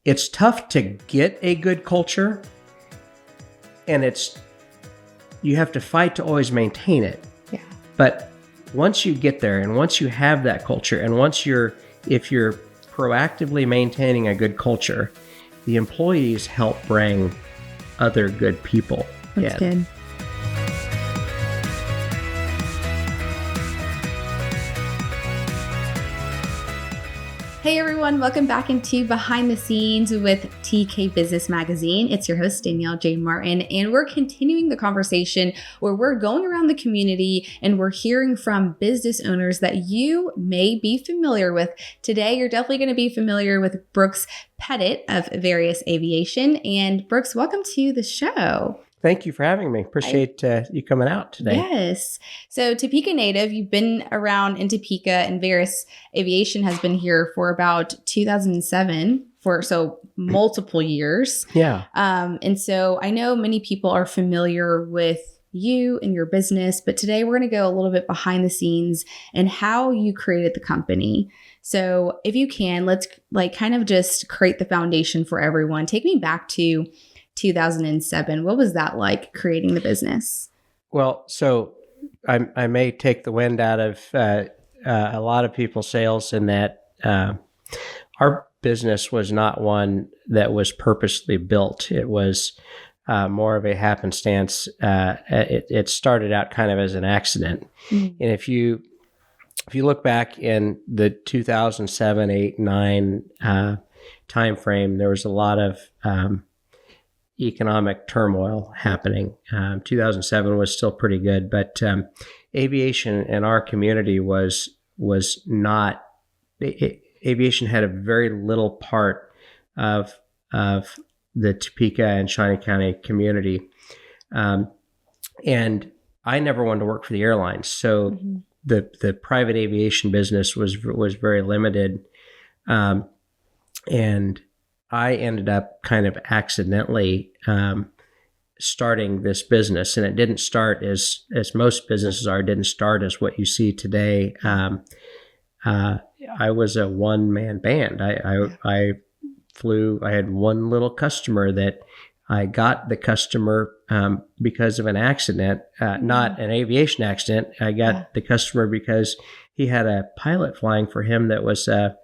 it's tough to get a good culture, and you have to fight to always maintain it. Yeah. But once you get there, and once you have that culture, and if you're proactively maintaining a good culture, the employees help bring other good people in. That's good. Hey everyone, welcome back into Behind the Scenes with TK Business Magazine. It's your host, Danielle Jane Martin, and we're continuing the conversation where we're going around the community and we're hearing from business owners that you may be familiar with. Today, you're definitely going to be familiar with Brooks Pettit of Various Aviation. And Brooks, welcome to the show. Thank you for having me. Appreciate you coming out today. Yes. So Topeka native, you've been around in Topeka, and Various Aviation has been here for about 2007 so multiple years. Yeah. And so I know many people are familiar with you and your business, but today we're going to go a little bit behind the scenes and how you created the company. So if you can, let's kind of just create the foundation for everyone. Take me back to 2007. What was that like, creating the business? Well, so I may take the wind out of a lot of people's sails in that our business was not one that was purposely built. It was more of a happenstance. It started out kind of as an accident. Mm-hmm. And if you look back in the 2007, 8, 9 time frame, there was a lot of economic turmoil happening. 2007 was still pretty good, but aviation in our community was not. Aviation had a very little part of the Topeka and Shawnee County community, and I never wanted to work for the airlines. So mm-hmm. the private aviation business was very limited, and I ended up kind of accidentally starting this business, and it didn't start as most businesses are. It didn't start as what you see today. I was a one-man band. I flew. I had one little customer that I got the customer because of an accident, not an aviation accident. I got the customer because he had a pilot flying for him that was a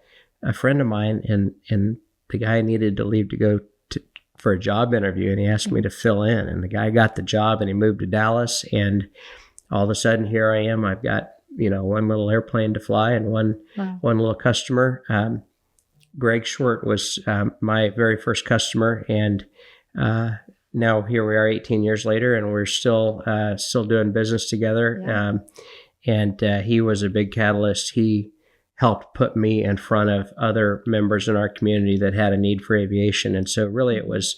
friend of mine, and the guy needed to leave to go for a job interview, and he asked me to fill in. And the guy got the job, and he moved to Dallas. And all of a sudden, here I am. I've got one little airplane to fly and one little customer. Greg Short was my very first customer, and now here we are 18 years later, and we're still doing business together. Yeah. And he was a big catalyst. He helped put me in front of other members in our community that had a need for aviation. And so really it was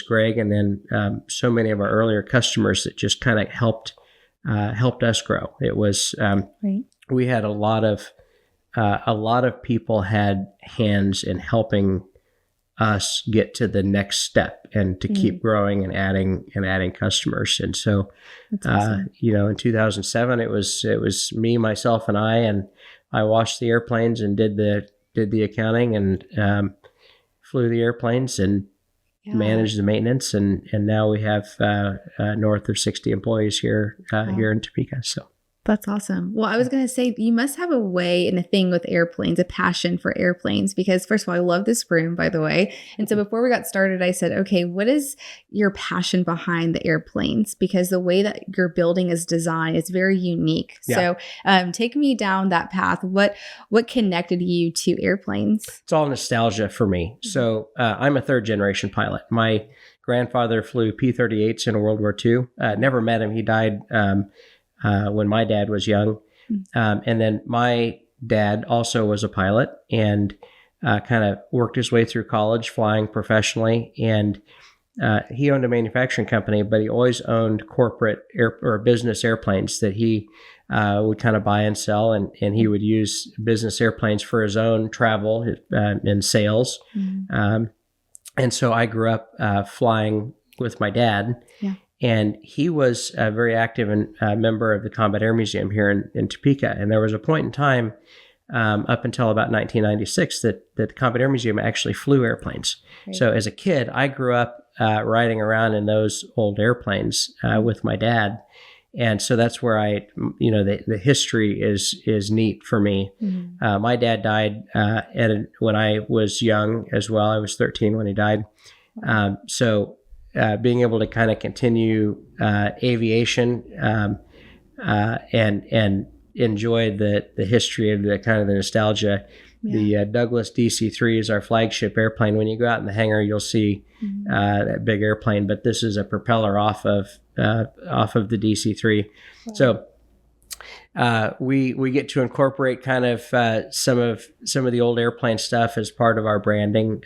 Greg, and then so many of our earlier customers that just kind of helped us grow. It was, right. We had a lot of people had hands in helping us get to the next step and to keep growing and adding customers. And so, awesome. In 2007, it was me, myself, and I washed the airplanes and did the accounting and flew the airplanes and managed the maintenance. And now we have north of 60 employees here in Topeka. So that's awesome. Well, I was going to say, you must have a way and a thing with airplanes, a passion for airplanes, because first of all, I love this room, by the way. And so before we got started, I said, okay, what is your passion behind the airplanes? Because the way that your building is designed is very unique. Yeah. So take me down that path. What connected you to airplanes? It's all nostalgia for me. Mm-hmm. So I'm a third generation pilot. My grandfather flew P-38s in World War II. Never met him. He died when my dad was young. And then my dad also was a pilot and kind of worked his way through college flying professionally. And he owned a manufacturing company, but he always owned corporate or business airplanes that he would kind of buy and sell. And he would use business airplanes for his own travel and sales. Mm-hmm. And so I grew up flying with my dad. Yeah. And he was a very active and member of the Combat Air Museum here in Topeka. And there was a point in time up until about 1996 that the Combat Air Museum actually flew airplanes. Right. So as a kid, I grew up riding around in those old airplanes with my dad. And so that's where the history is neat for me. Mm-hmm. My dad died when I was young as well. I was 13 when he died. So being able to kind of continue aviation and enjoy the history of the kind of the nostalgia. Yeah. The Douglas DC-3 is our flagship airplane. When you go out in the hangar, you'll see that big airplane, but this is a propeller off of the DC-3. Wow. So we get to incorporate kind of some of the old airplane stuff as part of our branding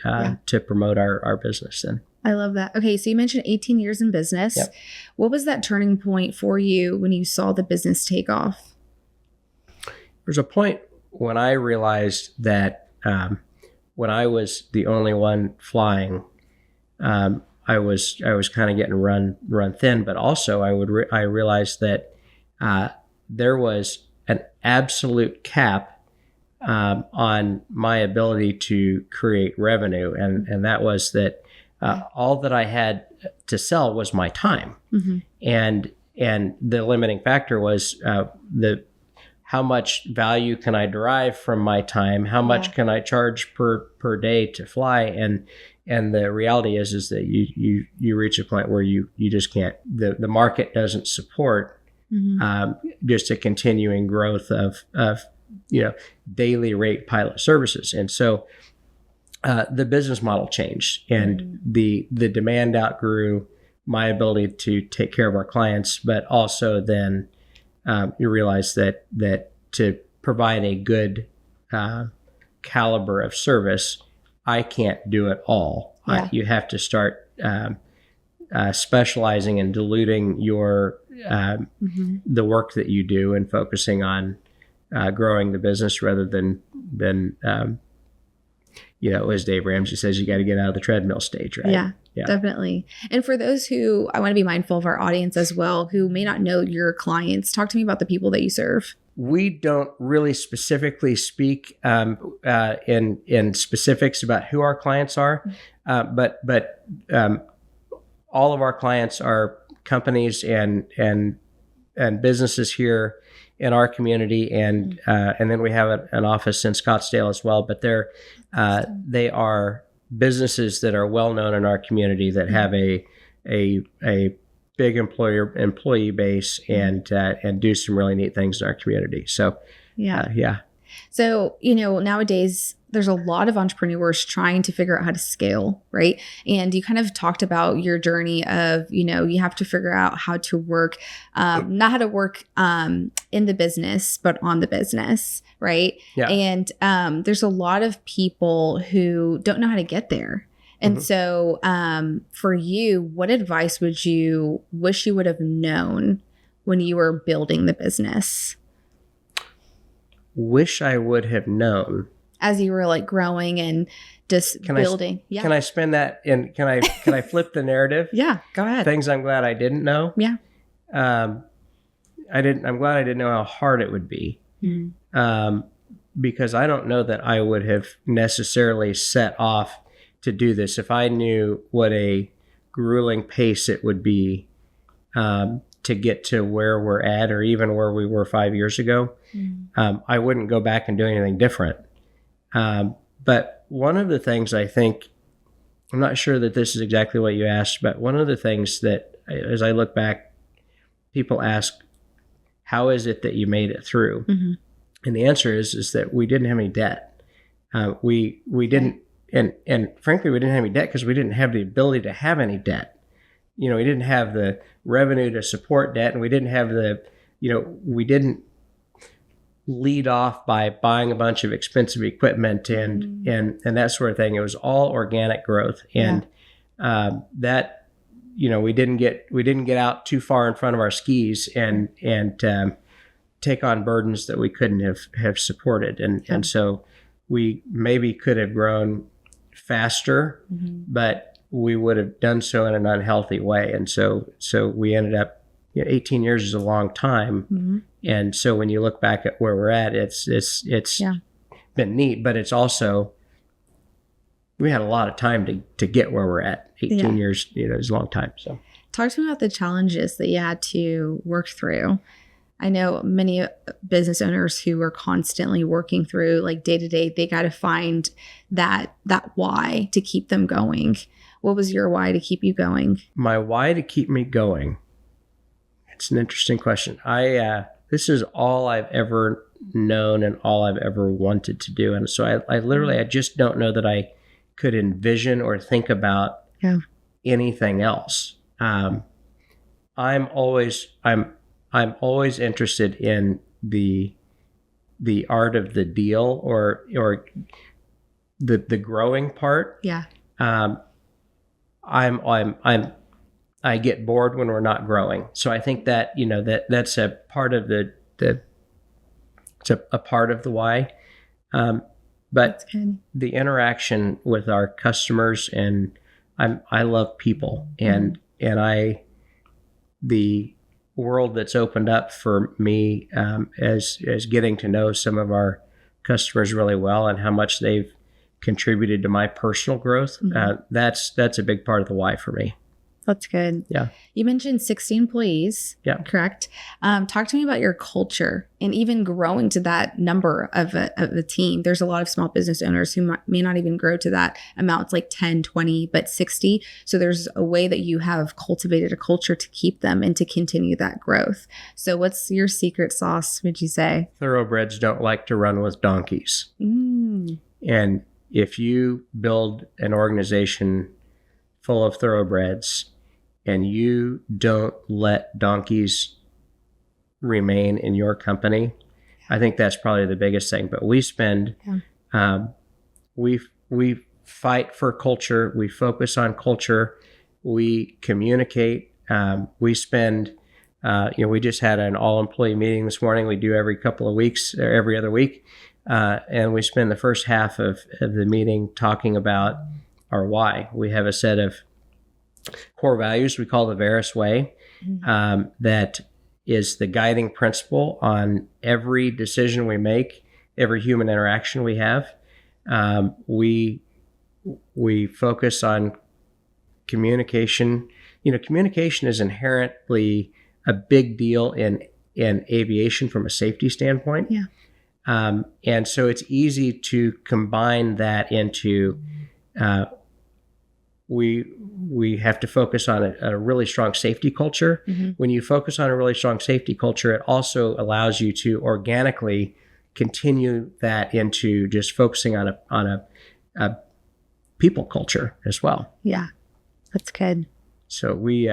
to promote our business. Then I love that. Okay, so you mentioned 18 years in business. Yep. What was that turning point for you when you saw the business take off? There's a point when I realized that when I was the only one flying, I was kind of getting run thin. But also, I realized that there was an absolute cap on my ability to create revenue, and that was that all that I had to sell was my time, and the limiting factor was how much value can I derive from my time? How much can I charge per day to fly? And the reality is that you reach a point where you just can't. The market doesn't support just a continuing growth of daily rate pilot services. And so the business model changed, and the demand outgrew my ability to take care of our clients, but also then you realize that to provide a good caliber of service, I can't do it all. Yeah. You have to start specializing and diluting your the work that you do and focusing on growing the business rather than as Dave Ramsey says, you got to get out of the treadmill stage, right? Yeah, definitely. And for those who, I want to be mindful of our audience as well, who may not know your clients, talk to me about the people that you serve. We don't really specifically speak in specifics about who our clients are, but all of our clients are companies and businesses here in our community, and then we have an office in Scottsdale as well. But they are businesses that are well known in our community that have a big employee base and do some really neat things in our community. So yeah. So nowadays there's a lot of entrepreneurs trying to figure out how to scale, right? And you kind of talked about your journey of, you have to figure out how to work, not how to work in the business, but on the business, right? Yeah. And there's a lot of people who don't know how to get there. And so for you, what advice would you wish you would have known when you were building the business? Wish I would have known. As you were like growing and just building. Yeah. Can I spend that in, can I flip the narrative? Yeah, go ahead. Things I'm glad I didn't know. Yeah. I'm glad I didn't know how hard it would be. Because I don't know that I would have necessarily set off to do this if I knew what a grueling pace it would be to get to where we're at, or even where we were 5 years ago. I wouldn't go back and do anything different. But one of the things I think, I'm not sure that this is exactly what you asked, but one of the things that, as I look back, people ask, how is it that you made it through? And the answer is that we didn't have any debt. We didn't, and frankly, we didn't have any debt because we didn't have the ability to have any debt. We didn't have the revenue to support debt, and we didn't have we didn't lead off by buying a bunch of expensive equipment and that sort of thing. It was all organic growth, and that we didn't get out too far in front of our skis and take on burdens that we couldn't have supported, and so we maybe could have grown faster, but we would have done so in an unhealthy way, and so we ended up. 18 years is a long time. And so when you look back at where we're at, it's been neat, but it's also, we had a lot of time to get where we're at. 18 years, is a long time. So talk to me about the challenges that you had to work through. I know many business owners who are constantly working through like day to day, they got to find that why to keep them going. What was your why to keep you going? My why to keep me going. It's an interesting question. This is all I've ever known and all I've ever wanted to do. And so I literally, I just don't know that I could envision or think about anything else. I'm always interested in the art of the deal or the growing part. Yeah. I get bored when we're not growing. So I think that, that's a part of it's a part of the why. But the interaction with our customers, and I love people, and the world that's opened up for me as getting to know some of our customers really well and how much they've contributed to my personal growth. That's a big part of the why for me. That's good. Yeah. You mentioned 60 employees. Yeah. Correct. Talk to me about your culture and even growing to that number of a team. There's a lot of small business owners who may not even grow to that amount. It's like 10, 20, but 60. So there's a way that you have cultivated a culture to keep them and to continue that growth. So what's your secret sauce, would you say? Thoroughbreds don't like to run with donkeys. And if you build an organization full of thoroughbreds and you don't let donkeys remain in your company, I think that's probably the biggest thing. But we spend, we fight for culture. We focus on culture. We communicate. We spend, we just had an all-employee meeting this morning. We do every couple of weeks or every other week. And we spend the first half of the meeting talking about our why. We have a set of core values we call the Veris Way, that is the guiding principle on every decision we make, every human interaction we have. We focus on communication. Communication is inherently a big deal in aviation from a safety standpoint. Yeah. And so it's easy to combine that into we have to focus on a really strong safety culture. When you focus on a really strong safety culture, it also allows you to organically continue that into just focusing on a people culture as well. Yeah, that's good. So we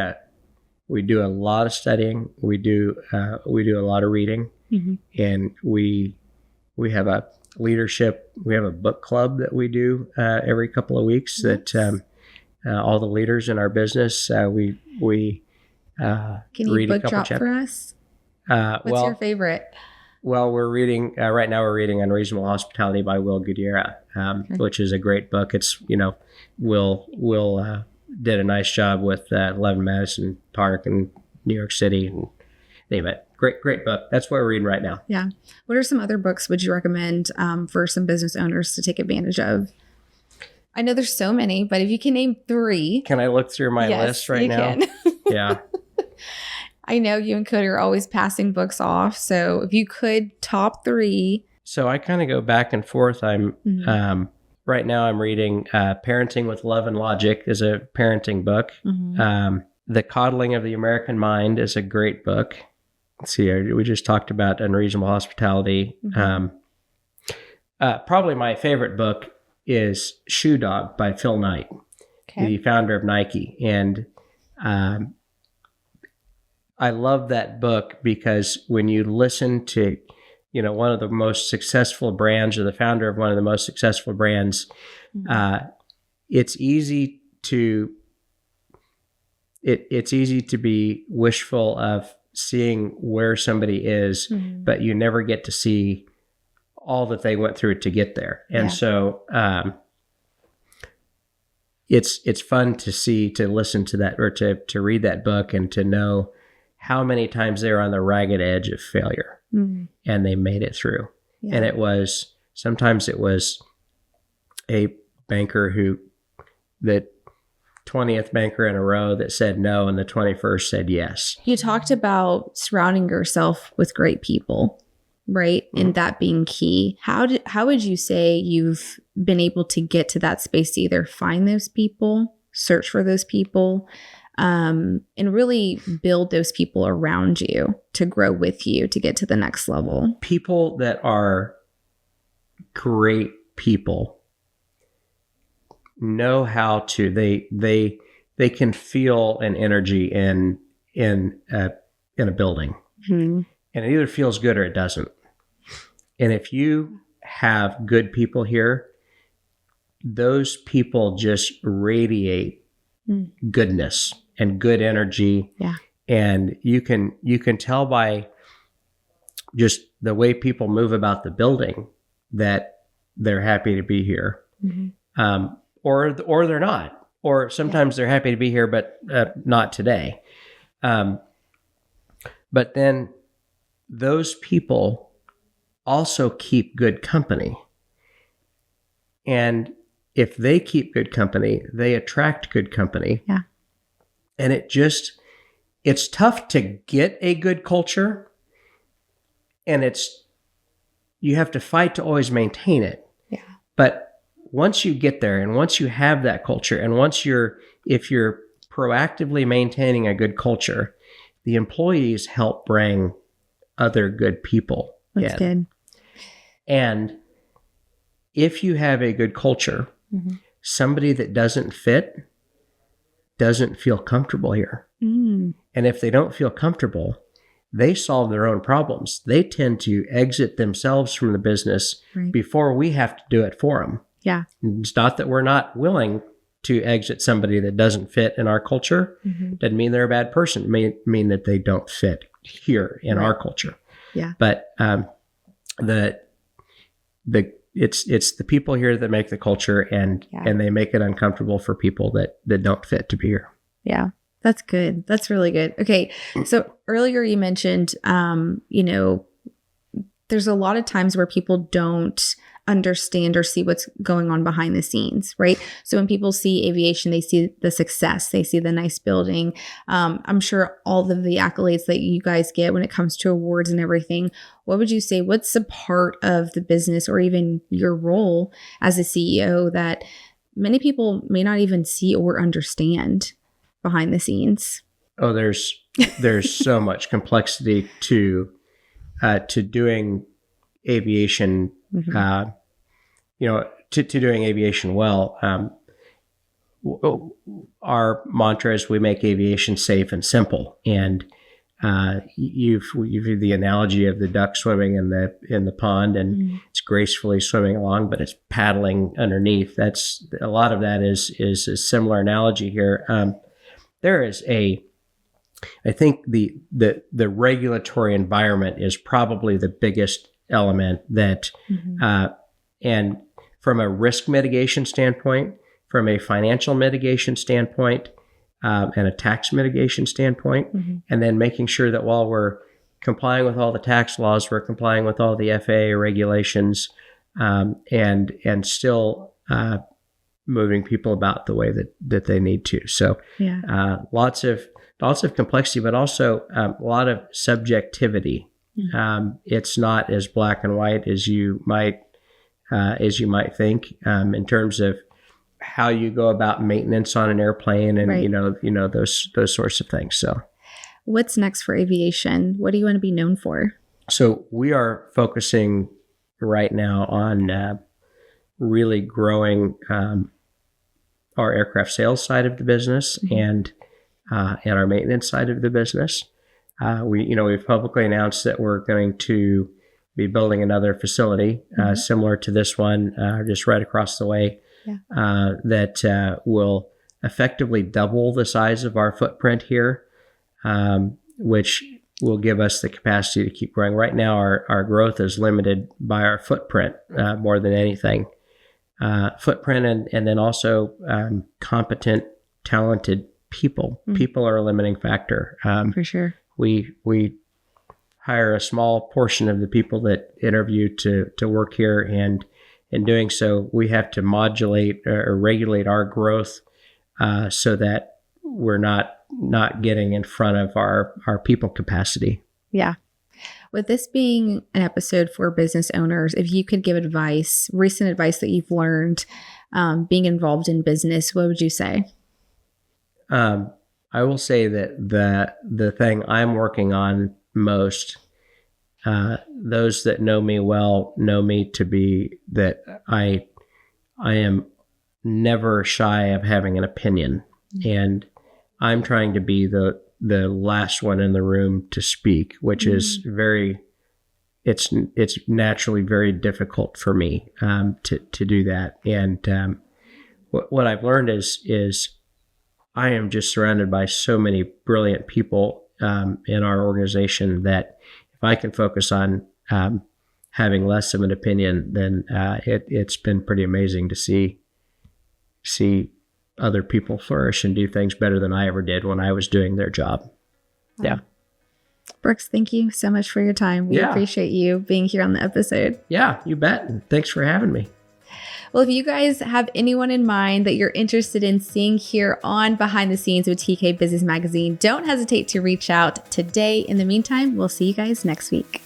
do a lot of studying. We do a lot of reading, and we have a leadership. We have a book club that we do every couple of weeks. That all the leaders in our business we can you read book a couple drop chapters. for us? What's your favorite? Well, we're reading right now. We're reading Unreasonable Hospitality by Will Gudera, which is a great book. It's Will did a nice job with 11 Madison Park in New York City, and anyway, great book. That's what we're reading right now. Yeah. What are some other books would you recommend for some business owners to take advantage of? I know there's so many, but if you can name 3. Can I look through my list right now? Can. Yeah. I know you and Cody are always passing books off. So if you could top 3. So I kind of go back and forth. I'm right now I'm reading Parenting with Love and Logic is a parenting book. The Coddling of the American Mind is a great book. Let's see, we just talked about Unreasonable Hospitality. Probably my favorite book is Shoe Dog by Phil Knight, the founder of Nike. And I love that book because when you listen to, one of the most successful brands or the founder of one of the most successful brands, it's easy to be wishful of seeing where somebody is, but you never get to see all that they went through to get there. And so it's fun to listen to that or to read that book and to know how many times they were on the ragged edge of failure and they made it through. And it was Sometimes it was a banker the 20th banker in a row that said no, and the 21st said yes. You talked about surrounding yourself with great people, right? And that being key. How would you say you've been able to get to that space to either find those people, search for those people, and really build those people around you to grow with you to get to the next level? People that are great people know how to, they can feel an energy in a building, and it either feels good or it doesn't. And if you have good people here, those people just radiate goodness and good energy. Yeah. And you can tell by just the way people move about the building that they're happy to be here. Or they're not, or sometimes they're happy to be here, but not today. But then those people also keep good company. And if they keep good company, they attract good company. Yeah. And it's tough to get a good culture, and you have to fight to always maintain it. Yeah. But once you get there, and once you have that culture, and if you're proactively maintaining a good culture, the employees help bring other good people in. That's good. And if you have a good culture, somebody that doesn't feel comfortable here. And if they don't feel comfortable, they solve their own problems. They tend to exit themselves from the business before we have to do it for them. Yeah. It's not that we're not willing to exit somebody that doesn't fit in our culture. Doesn't mean they're a bad person. It may mean that they don't fit here in our culture. Yeah. But it's the people here that make the culture, and they make it uncomfortable for people that don't fit to be here. Yeah. That's good. That's really good. Okay. So earlier you mentioned, there's a lot of times where people don't understand or see what's going on behind the scenes, right? So when people see aviation, they see the success, they see the nice building. I'm sure all of the accolades that you guys get when it comes to awards and everything. What would you say, what's the part of the business or even your role as a CEO that many people may not even see or understand behind the scenes? Oh, there's so much complexity to doing aviation, to doing aviation well. Our mantra is we make aviation safe and simple. And you've the analogy of the duck swimming in the pond, and it's gracefully swimming along, but it's paddling underneath. That's a lot of that is a similar analogy here. There is I think the regulatory environment is probably the biggest element that, and from a risk mitigation standpoint, from a financial mitigation standpoint, and a tax mitigation standpoint, and then making sure that while we're complying with all the tax laws, we're complying with all the FAA regulations, and still moving people about the way that they need to. So lots of complexity, but also a lot of subjectivity. It's not as black and white as you might think, in terms of how you go about maintenance on an airplane, and those sorts of things. So, what's next for aviation? What do you want to be known for? So we are focusing right now on really growing our aircraft sales side of the business and our maintenance side of the business. We've publicly announced that we're going to be building another facility similar to this one, just right across the way. That will effectively double the size of our footprint here, which will give us the capacity to keep growing. Right now, our growth is limited by our footprint more than anything. Footprint and then also competent, talented people. People are a limiting factor. For sure. We hire a small portion of the people that interview to work here, and in doing so, we have to modulate or regulate our growth so that we're not getting in front of our people capacity. Yeah. With this being an episode for business owners, if you could give advice, recent advice that you've learned being involved in business, what would you say? I will say that the thing I'm working on most, those that know me well know me to be that I am never shy of having an opinion, and I'm trying to be the last one in the room to speak, which is it's naturally very difficult for me to do that. And what I've learned is I am just surrounded by so many brilliant people in our organization that if I can focus on having less of an opinion, then it's been pretty amazing to see other people flourish and do things better than I ever did when I was doing their job. Yeah. Brooks, thank you so much for your time. We appreciate you being here on the episode. Yeah, you bet. Thanks for having me. Well, if you guys have anyone in mind that you're interested in seeing here on Behind the Scenes with TK Business Magazine, don't hesitate to reach out today. In the meantime, we'll see you guys next week.